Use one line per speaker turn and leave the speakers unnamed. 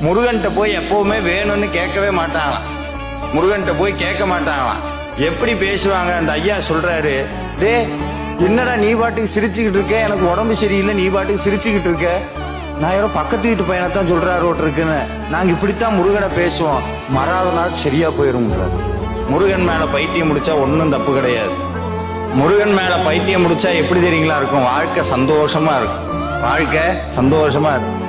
முருகன்கிட்ட போய் எப்பவுமே வேணும்னு கேட்கவே மாட்டாங்களாம். முருகன்கிட்ட போய் கேட்க மாட்டாங்களாம். எப்படி பேசுவாங்க? அந்த ஐயா சொல்றாரு, டே என்னடா நீ பாட்டுக்கு சிரிச்சுக்கிட்டு இருக்க, எனக்கு உடம்பு சரியில்லை, நீ பாட்டுக்கு சிரிச்சுக்கிட்டு இருக்க, நான் யாரோ பக்கத்து வீட்டு பையனைத்தான் சொல்றாரு இருக்குன்னு, நாங்க இப்படித்தான் முருகனை பேசுவோம், மறாத நாள் சரியா போயிரும். முருகன் மேல பைத்தியம் முடிச்சா ஒன்னும் தப்பு கிடையாது. முருகன் மேல பைத்தியம் முடிச்சா எப்படி தெரியுங்களா இருக்கும்? வாழ்க்கை சந்தோஷமா இருக்கும். வாழ்க்கை சந்தோஷமா இருக்கும்.